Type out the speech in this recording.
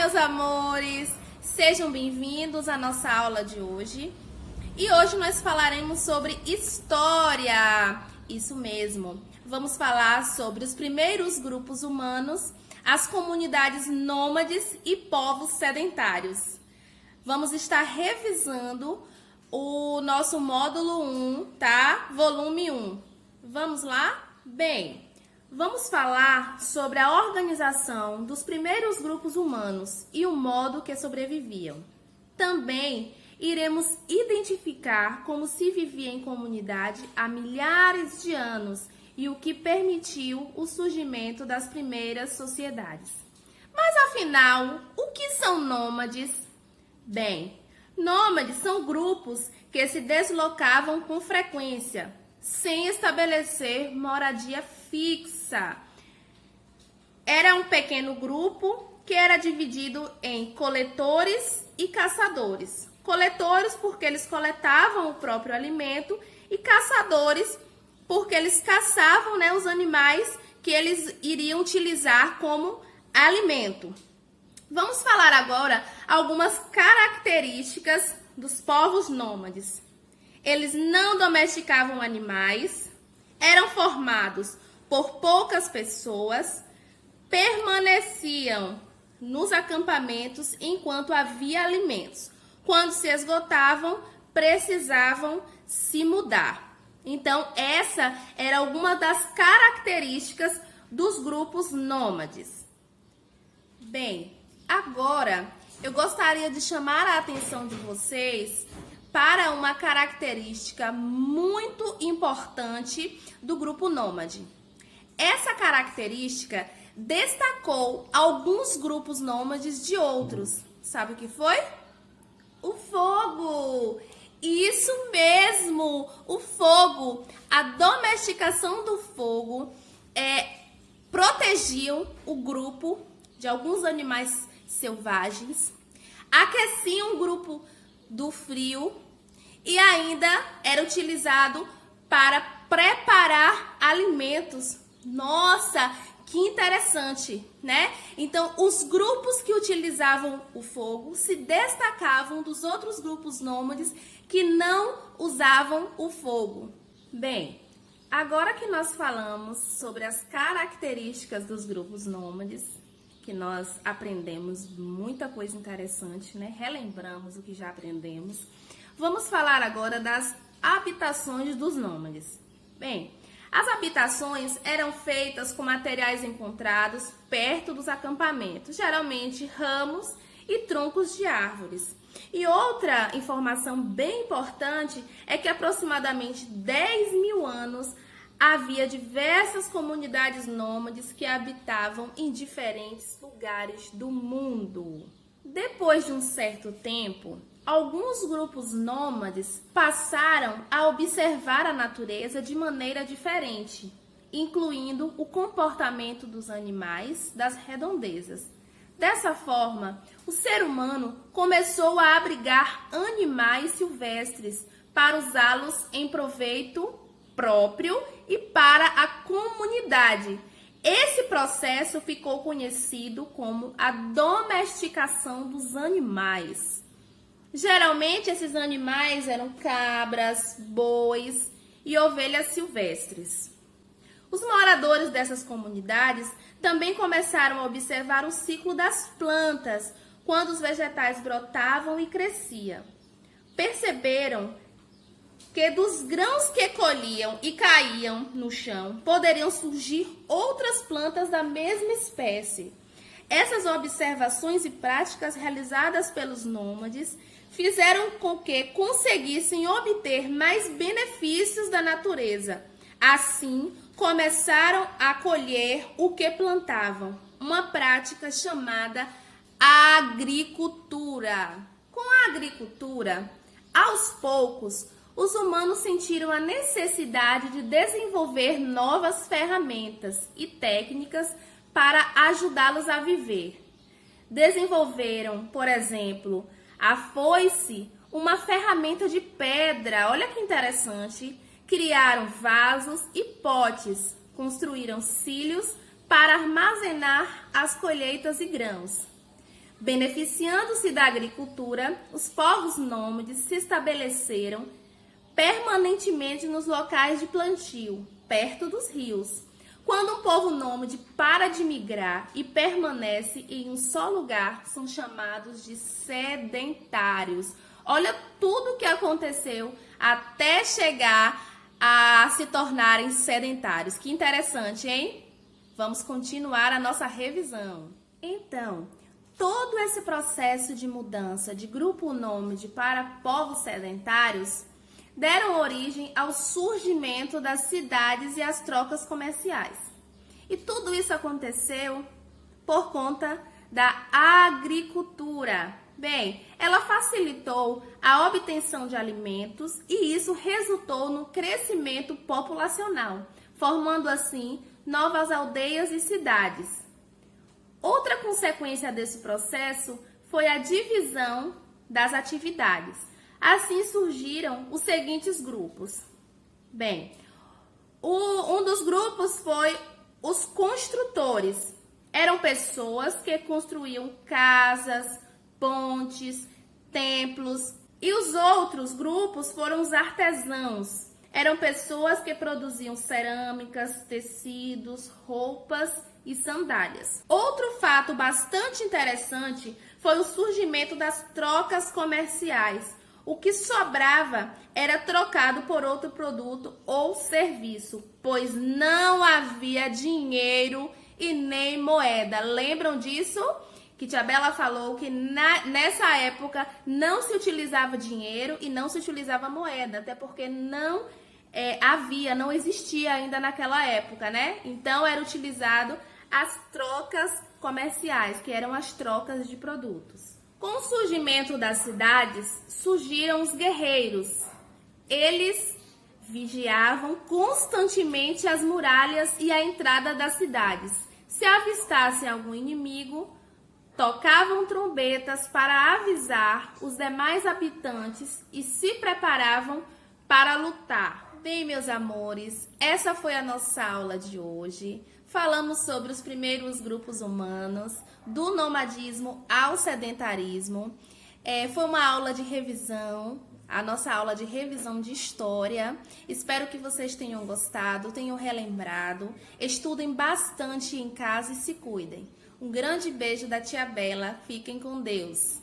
meus amores! Sejam bem-vindos à nossa aula de hoje. E hoje nós falaremos sobre história. Isso mesmo. Vamos falar sobre os primeiros grupos humanos, as comunidades nômades e povos sedentários. Vamos estar revisando o nosso módulo 1, tá? Volume 1. Vamos lá? Bem, vamos falar sobre a organização dos primeiros grupos humanos e o modo que sobreviviam. Também iremos identificar como se vivia em comunidade há milhares de anos e o que permitiu o surgimento das primeiras sociedades. Mas afinal, o que são nômades? Bem, nômades são grupos que se deslocavam com frequência, sem estabelecer moradia fixa. Era um pequeno grupo que era dividido em coletores e caçadores. Coletores porque eles coletavam o próprio alimento e caçadores porque eles caçavam, né, os animais que eles iriam utilizar como alimento. Vamos falar agora algumas características dos povos nômades. Eles não domesticavam animais, eram formados por poucas pessoas, permaneciam nos acampamentos enquanto havia alimentos. Quando se esgotavam, precisavam se mudar. Então, essa era alguma das características dos grupos nômades. Bem, agora eu gostaria de chamar a atenção de vocês para uma característica muito importante do grupo nômade. Essa característica destacou alguns grupos nômades de outros. Sabe o que foi? O fogo! Isso mesmo! O fogo! A domesticação do fogo protegiam o grupo de alguns animais selvagens, aqueciam o grupo do frio e ainda era utilizado para preparar alimentos. Nossa, que interessante, né? Então, os grupos que utilizavam o fogo se destacavam dos outros grupos nômades que não usavam o fogo. Bem, agora que nós falamos sobre as características dos grupos nômades, que nós aprendemos muita coisa interessante, né? Relembramos o que já aprendemos. Vamos falar agora das habitações dos nômades. Bem, as habitações eram feitas com materiais encontrados perto dos acampamentos, geralmente ramos e troncos de árvores. E outra informação bem importante é que aproximadamente 10 mil anos havia diversas comunidades nômades que habitavam em diferentes lugares do mundo. Depois de um certo tempo, alguns grupos nômades passaram a observar a natureza de maneira diferente, incluindo o comportamento dos animais das redondezas. Dessa forma, o ser humano começou a abrigar animais silvestres para usá-los em proveito próprio e para a comunidade. Esse processo ficou conhecido como a domesticação dos animais. Geralmente, esses animais eram cabras, bois e ovelhas silvestres. Os moradores dessas comunidades também começaram a observar o ciclo das plantas, quando os vegetais brotavam e cresciam. Perceberam que dos grãos que colhiam e caíam no chão, poderiam surgir outras plantas da mesma espécie. Essas observações e práticas realizadas pelos nômades fizeram com que conseguissem obter mais benefícios da natureza. Assim, começaram a colher o que plantavam, uma prática chamada agricultura. Com a agricultura, aos poucos, os humanos sentiram a necessidade de desenvolver novas ferramentas e técnicas para ajudá-los a viver. Desenvolveram, por exemplo, a foice, uma ferramenta de pedra. Olha que interessante. Criaram vasos e potes, construíram cílios para armazenar as colheitas e grãos. Beneficiando-se da agricultura, os povos nômades se estabeleceram permanentemente nos locais de plantio, perto dos rios. Quando um povo nômade para de migrar e permanece em um só lugar, são chamados de sedentários. Olha tudo o que aconteceu até chegar a se tornarem sedentários. Que interessante, hein? Vamos continuar a nossa revisão. Então, todo esse processo de mudança de grupo nômade para povos sedentários deram origem ao surgimento das cidades e às trocas comerciais. E tudo isso aconteceu por conta da agricultura. Bem, ela facilitou a obtenção de alimentos e isso resultou no crescimento populacional, formando assim novas aldeias e cidades. Outra consequência desse processo foi a divisão das atividades. Assim surgiram os seguintes grupos. Bem, um dos grupos foi os construtores. Eram pessoas que construíam casas, pontes, templos. E os outros grupos foram os artesãos. Eram pessoas que produziam cerâmicas, tecidos, roupas e sandálias. Outro fato bastante interessante foi o surgimento das trocas comerciais. O que sobrava era trocado por outro produto ou serviço, pois não havia dinheiro e nem moeda. Lembram disso? Que Tia Bela falou que nessa época não se utilizava dinheiro e não se utilizava moeda, até porque não existia ainda naquela época, né? Então era utilizado as trocas comerciais, que eram as trocas de produtos. Com o surgimento das cidades, surgiram os guerreiros. Eles vigiavam constantemente as muralhas e a entrada das cidades. Se avistassem algum inimigo, tocavam trombetas para avisar os demais habitantes e se preparavam para lutar. Bem, meus amores, essa foi a nossa aula de hoje. Falamos sobre os primeiros grupos humanos, do nomadismo ao sedentarismo. Foi uma aula de revisão, a nossa aula de revisão de história. Espero que vocês tenham gostado, tenham relembrado. Estudem bastante em casa e se cuidem. Um grande beijo da Tia Bela. Fiquem com Deus.